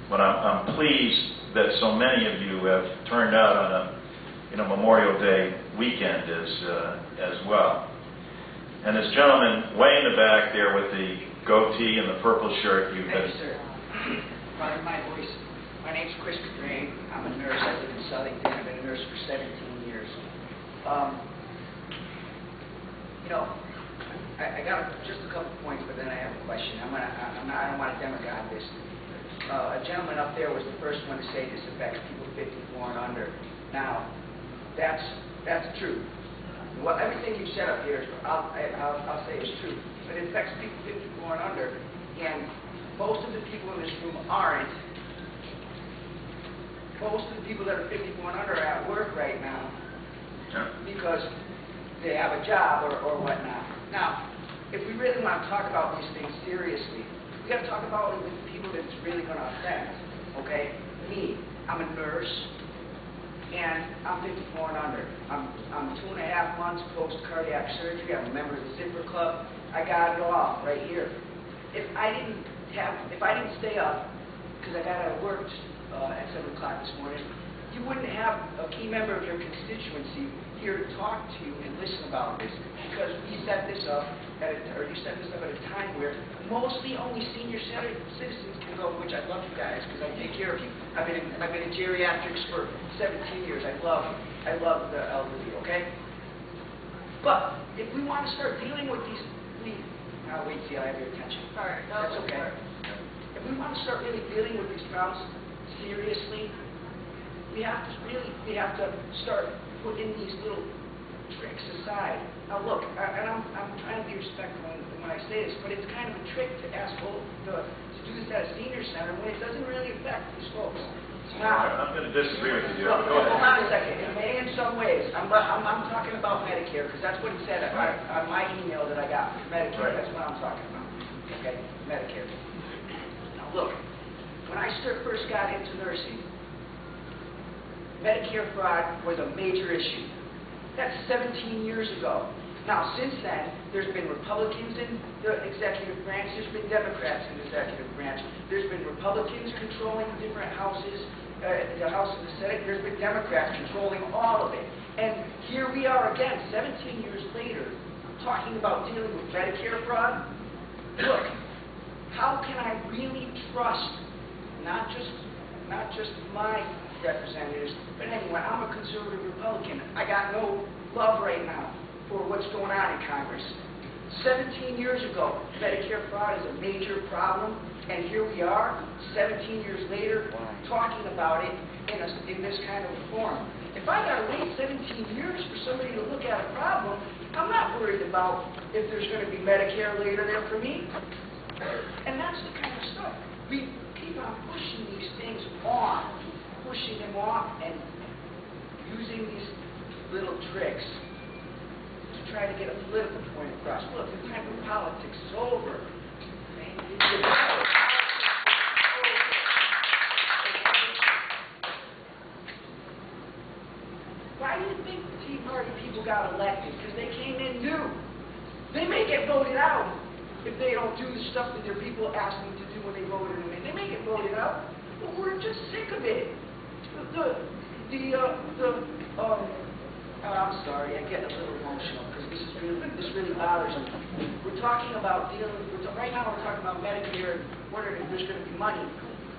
But I'm pleased that so many of you have turned out on a Memorial Day weekend as well. And this gentleman way in the back there with the goatee and the purple shirt, you've been... Thank you, sir. Pardon my voice. My name's Chris Drain. I'm a nurse. I live in Southington. I've been a nurse for 17 years. I got just a couple points, but then I have a question. I don't want to demagogue this. A gentleman up there was the first one to say this affects people 54 and under. Now, that's true. Well, everything you said up here, I'll say is true. But it affects people 54 and under, and most of the people in this room aren't. Most of the people that are 54 and under are at work right now because they have a job or whatnot. Now, if we really want to talk about these things seriously, we got to talk about it with the people that it's really going to affect. Okay? Me, I'm a nurse, and I'm 54 and under. I'm 2.5 months post cardiac surgery. I'm a member of the Zipper Club. I got it all right here. If I didn't stay up because I got out of work at 7 o'clock this morning, you wouldn't have a key member of your constituency here to talk to you and listen about this, because we set this up you set this up at a time where mostly only senior citizens can go, which I love you guys because I take care of you. I've been in geriatrics for 17 years. I love the elderly, okay? But if we want to start dealing with these, I'll wait till I have your attention. All right, that's okay. If we want to start really dealing with these problems seriously, we have to start putting these little tricks aside. Now look, I'm trying to be respectful when I say this, but it's kind of a trick to ask folks to do this at a senior center when it doesn't really affect these folks. Now, I'm going to disagree with you. Go ahead. Hold on a second. It may in some ways. I'm talking about Medicare because that's what it said on my email that I got from Medicare. Right. That's what I'm talking about. Okay, Medicare. Now look, when I first got into nursing, Medicare fraud was a major issue. That's 17 years ago. Now, since then, there's been Republicans in the executive branch, there's been Democrats in the executive branch, there's been Republicans controlling different houses, the House and the Senate, there's been Democrats controlling all of it. And here we are again, 17 years later, talking about dealing with Medicare fraud. Look, how can I really trust not just my representatives, but anyway, I'm a conservative Republican. I got no love right now for what's going on in Congress. 17 years ago, Medicare fraud is a major problem, and here we are, 17 years later, talking about it in this kind of form. If I got to wait 17 years for somebody to look at a problem, I'm not worried about if there's going to be Medicare later there for me. And that's the kind of stuff. We keep on pushing these things on, pushing them off, and using these little tricks to try to get a political point across. Look, the time of politics is over. Why do you think the Tea Party people got elected? Because they came in new. They may get voted out if they don't do the stuff that their people asked them to do when they voted them in. They may get voted out, but we're just sick of it. I'm sorry, I get a little emotional because this really bothers me. We're talking about right now we're talking about Medicare, wondering if there's going to be money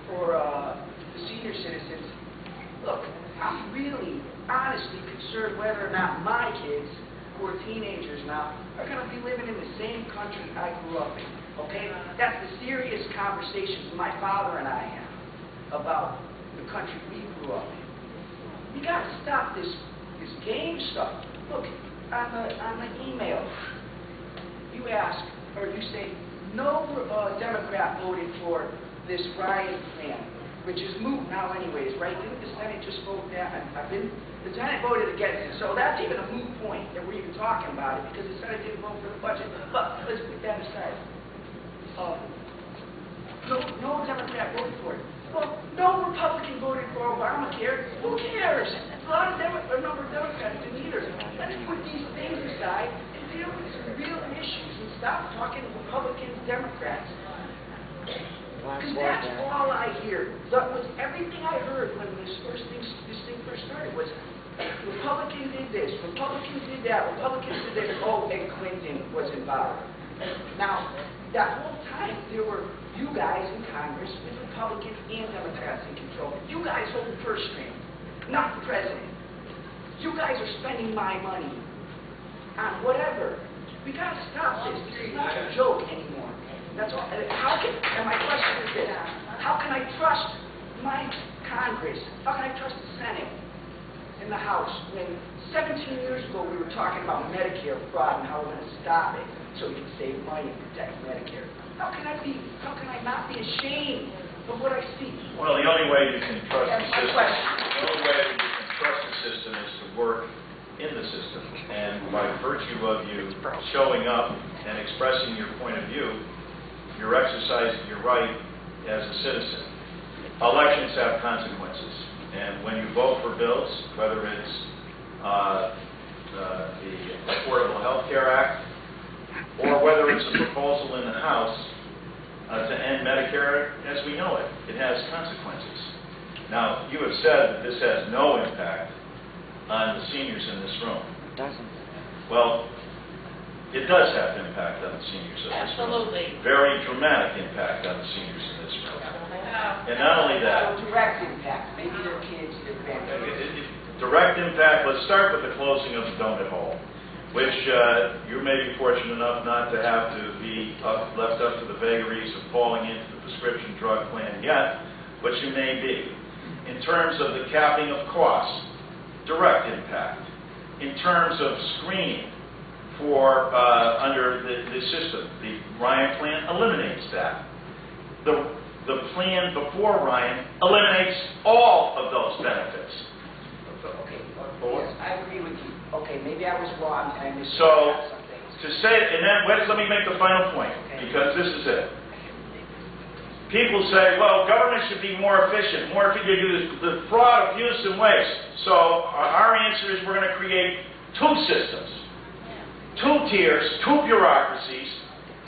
for the senior citizens. Look, I'm really, honestly concerned whether or not my kids, who are teenagers now, are going to be living in the same country I grew up in. Okay? That's the serious conversations my father and I have about the country we grew up in. You got to stop this game stuff. Look, on the email, you ask, or you say, no Democrat voted for this Ryan plan, which is moot now anyways, right? Didn't the Senate just vote that? The Senate voted against it, so that's even a moot point that we're even talking about it, because the Senate didn't vote for the budget. But let's put that aside. No Democrat voted for it. Well, no Republican voted for Obamacare. Who cares? A number of Democrats didn't either. Let's put these things aside and deal with some real issues and stop talking Republicans, Democrats. Because that's all I hear. That was everything I heard when this thing first started was Republicans did this, Republicans did that, Republicans did this. Oh, and Clinton was involved. Now, that whole time there were you guys in Congress with Republicans and Democrats in control. You guys hold the purse string, not the president. You guys are spending my money on whatever. We got to stop this. This is not a joke anymore. That's all. How can, and my question is this, how can I trust my Congress? How can I trust the Senate and the House when 17 years ago we were talking about Medicare fraud and how we're going to stop it so we can save money and protect Medicare? How can I not be ashamed of what I see? Well, the only way you can trust the system, question. the only way you can trust the system is to work in the system. And by virtue of you showing up and expressing your point of view, you're exercising your right as a citizen. Elections have consequences. And when you vote for bills, whether it's the Affordable Health Care Act, or whether it's a proposal in the House to end Medicare as we know it, it has consequences. Now, you have said that this has no impact on the seniors in this room. It doesn't. Well, it does have impact on the seniors in this room. Absolutely. Very dramatic impact on the seniors in this room. And not only that, Direct impact. Maybe their kids, their grandkids. direct impact, let's start with the closing of the donut hole, which you may be fortunate enough not to have to be left up to the vagaries of falling into the prescription drug plan yet, but you may be. In terms of the capping of costs, direct impact. In terms of screening for under the system, the Ryan plan eliminates that. The plan before Ryan eliminates all of those benefits. Okay, yes, I agree with you. Okay, maybe I was wrong and I missed So, something. to say, and then let me make the final point, because this is it. People say, well, government should be more efficient, the fraud, abuse, and waste. So our answer is we're going to create two systems, two tiers, two bureaucracies,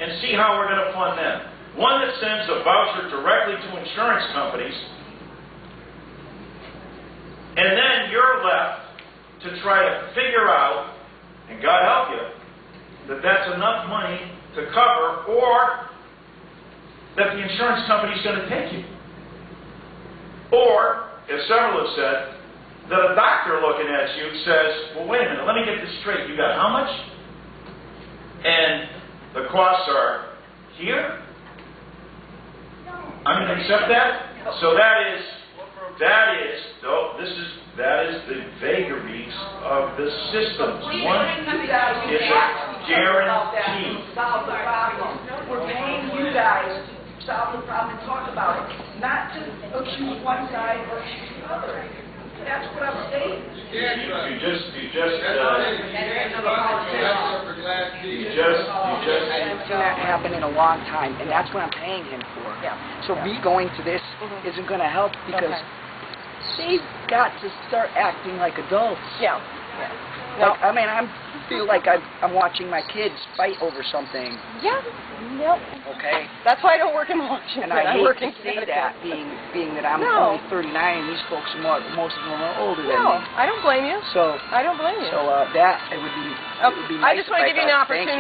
and see how we're going to fund them. One that sends a voucher directly to insurance companies, and then you're left to try to figure out, and God help you, that that's enough money to cover, or that the insurance company is going to take you. Or, as several have said, that a doctor looking at you says, well, wait a minute, let me get this straight. You got how much? And the costs are here? I'm going to accept that? So that is the vagaries of the systems. One is a guarantee. Solve the problem. We're paying you guys to solve the problem and talk about it, not to accuse one side or accuse the other. That's what I'm saying. You just That happened in a long time, and that's what I'm paying him for. Yeah. So me going to this isn't going to help because they've got to start acting like adults. Yeah. Like, I mean, I feel like I'm watching my kids fight over something. Yeah. Yep. Okay. That's why I don't work in Washington. And I I'm hate working to say for that, being that I'm No. only 39, and these folks are most of them are older than No, me. I don't blame you. So I don't blame you. that it would be. It would be I nice just want if to give you thought, an thank opportunity.